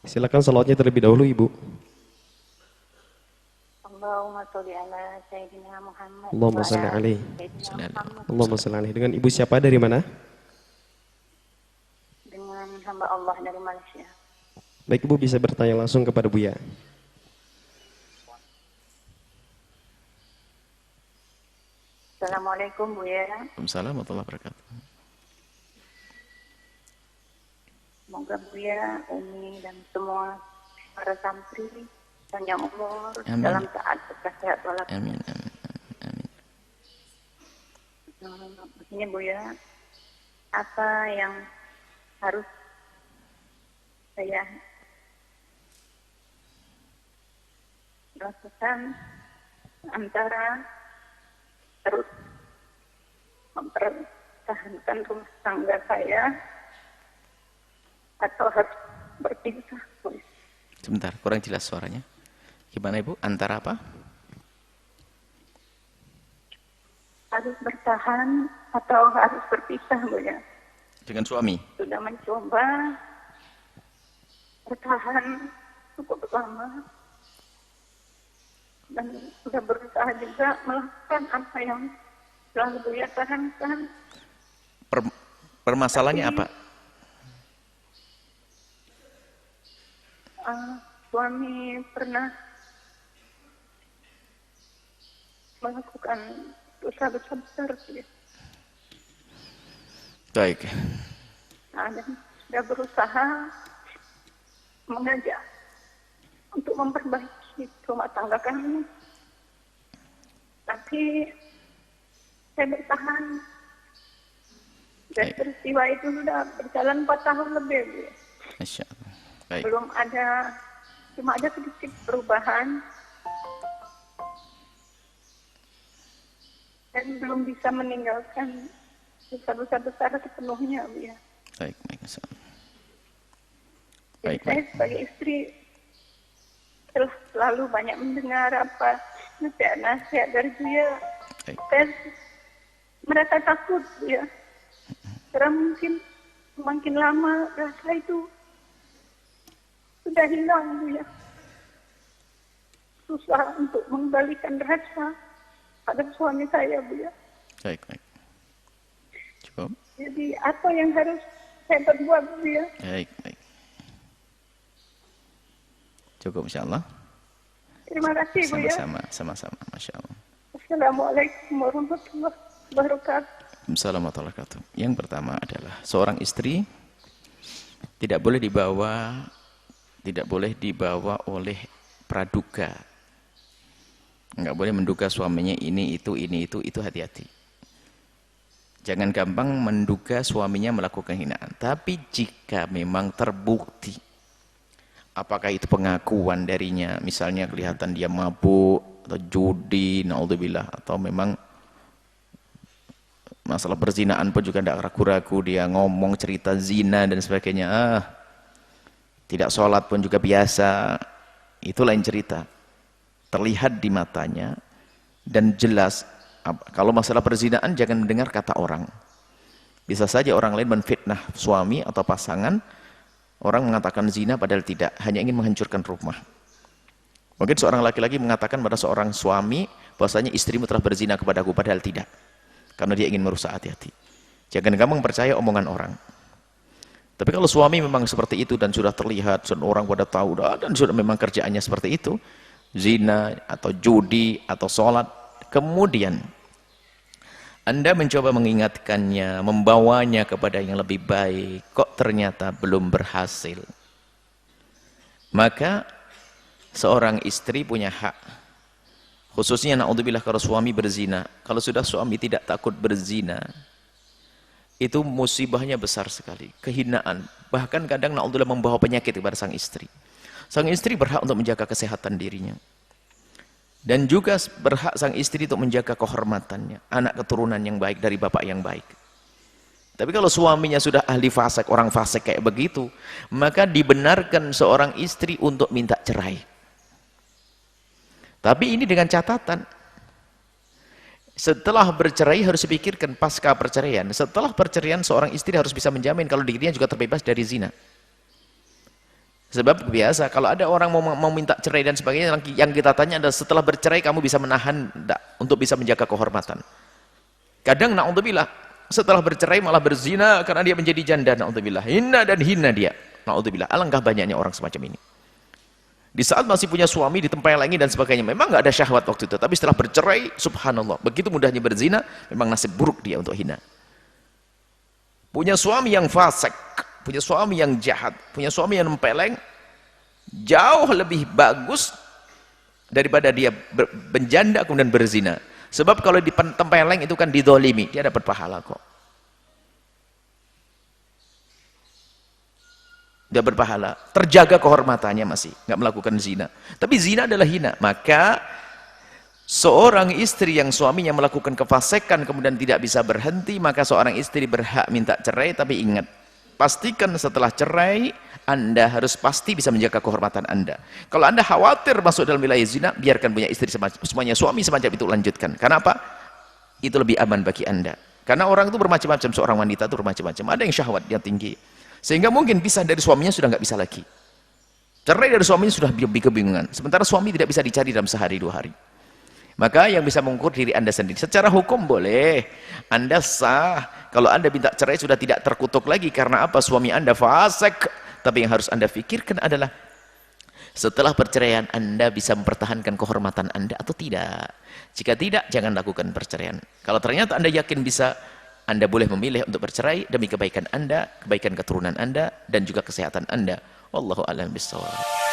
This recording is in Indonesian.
Silakan salawatnya terlebih dahulu, Ibu. Allahumma sholli ala Sayyidina Muhammad wa Allahumma ala shalli ali alaih. Sayyidina Muhammad. Allahumma shalli alaih. Dengan Ibu siapa dari mana? Dengan hamba Allah dari Malaysia. Baik, Ibu bisa bertanya langsung kepada Buya. Assalamualaikum Buya. Waalaikumsalam warahmatullahi wabarakatuh. Semoga Buya, Umi dan semua para santri panjang umur Amin. dalam taat serta sehat walafiat. Amin, amin, amin. Begini Buya, apa yang harus saya lakukan antara terus mempertahankan rumah tangga saya atau harus berpisah? Sebentar, kurang jelas suaranya. Gimana Ibu? Antara apa? Harus bertahan atau harus berpisah, Bu ya? Dengan suami? Sudah mencoba bertahan cukup lama dan sudah berusaha juga melakukan apa yang selalu Buya sarankan. Permasalahannya apa? Suami pernah melakukan dosa besar ya. Baik. Dan sudah berusaha mengajak untuk memperbaiki rumah tangga kami. Tapi saya bertahan. Dan peristiwa itu sudah berjalan 4 tahun lebih. Bu. Masya Allah. Baik. Belum ada, cuma ada sedikit perubahan. Dan belum bisa meninggalkan dosa-dosa besar sepenuhnya. Bu, ya. Baik, baik. Masya Allah. Jadi Baik, saya baik. sebagai istri telah selalu banyak mendengar apa nasihat-nasihat dari dia. Baik. Saya merasa takut ya. Karena mungkin semakin lama rasa itu sudah hilang Bu ya. Susah untuk mengembalikan rasa pada suami saya Bu ya. Baik, baik. Cukup? Jadi apa yang harus saya perbuat Bu ya? Baik, baik. Cukup insyaAllah. Terima kasih Bu ya. Sama-sama, sama-sama. Masya Allah. Assalamualaikum warahmatullahi wabarakatuh. Assalamualaikum warahmatullahi wabarakatuh. Yang pertama adalah seorang istri tidak boleh dibawa oleh praduga. Enggak boleh menduga suaminya ini itu hati-hati. Jangan gampang menduga suaminya melakukan hinaan. Tapi jika memang terbukti, apakah itu pengakuan darinya, misalnya kelihatan dia mabuk atau judi, naudzubillah, atau memang masalah perzinaan pun juga tidak ragu-ragu, dia ngomong cerita zina dan sebagainya, tidak sholat pun juga biasa, itu lain cerita. Terlihat di matanya dan jelas. Kalau masalah perzinaan jangan mendengar kata orang. Bisa saja orang lain menfitnah suami atau pasangan, orang mengatakan zina padahal tidak, hanya ingin menghancurkan rumah. Mungkin seorang laki-laki mengatakan pada seorang suami bahwasanya istrimu telah berzina kepadaku padahal tidak. Karena dia ingin merusak, hati-hati. Jangan gampang percaya omongan orang. Tapi kalau suami memang seperti itu dan sudah terlihat, sudah orang pada tahu dan sudah memang kerjaannya seperti itu, zina atau judi atau sholat, kemudian Anda mencoba mengingatkannya, membawanya kepada yang lebih baik, kok ternyata belum berhasil. Maka seorang istri punya hak, khususnya na'udzubillah kalau suami berzina. Kalau sudah suami tidak takut berzina, itu musibahnya besar sekali, kehinaan. Bahkan kadang na'udzubillah membawa penyakit kepada sang istri. Sang istri berhak untuk menjaga kesehatan dirinya. Dan juga berhak sang istri untuk menjaga kehormatannya, anak keturunan yang baik dari bapak yang baik. Tapi kalau suaminya sudah ahli fasik, orang fasik kayak begitu, maka dibenarkan seorang istri untuk minta cerai. Tapi ini dengan catatan, setelah bercerai harus dipikirkan pasca perceraian. Setelah perceraian seorang istri harus bisa menjamin kalau dirinya juga terbebas dari zina. Sebab biasa, kalau ada orang mau minta cerai dan sebagainya, yang kita tanya adalah setelah bercerai kamu bisa menahan enggak, untuk bisa menjaga kehormatan. Kadang na'udzubillah, setelah bercerai malah berzina karena dia menjadi janda, na'udzubillah. Hina dan hina dia, na'udzubillah. Alangkah banyaknya orang semacam ini. Di saat masih punya suami, ditempelengi dan sebagainya, memang nggak ada syahwat waktu itu. Tapi setelah bercerai, subhanallah, begitu mudahnya berzina, memang nasib buruk dia untuk hina. Punya suami yang fasik, punya suami yang jahat, punya suami yang nempeleng, jauh lebih bagus daripada dia berjanda kemudian berzina. Sebab kalau ditempeleng itu kan didolimi, dia dapat pahala kok. Dia berpahala, terjaga kehormatannya masih, nggak melakukan zina. Tapi zina adalah hina. Maka seorang istri yang suaminya melakukan kefasikan kemudian tidak bisa berhenti, maka seorang istri berhak minta cerai. Tapi ingat, pastikan setelah cerai Anda harus pasti bisa menjaga kehormatan Anda. Kalau Anda khawatir masuk dalam wilayah zina, biarkan punya istri semuanya suami semacam itu, lanjutkan. Karena apa? Itu lebih aman bagi Anda. Karena orang itu bermacam-macam, seorang wanita itu bermacam-macam. Ada yang syahwat yang tinggi, sehingga mungkin pisah dari suaminya sudah nggak bisa lagi. Cerai dari suaminya sudah kebingungan. Sementara suami tidak bisa dicari dalam sehari 2 hari. Maka yang bisa mengukur diri Anda sendiri. Secara hukum boleh, Anda sah. Kalau Anda minta cerai sudah tidak terkutuk lagi. Karena apa? Suami Anda fasik. Tapi yang harus Anda pikirkan adalah setelah perceraian Anda bisa mempertahankan kehormatan Anda atau tidak. Jika tidak, jangan lakukan perceraian. Kalau ternyata Anda yakin bisa, Anda boleh memilih untuk bercerai demi kebaikan Anda, kebaikan keturunan Anda, dan juga kesehatan Anda. Wallahu a'lam bishawab.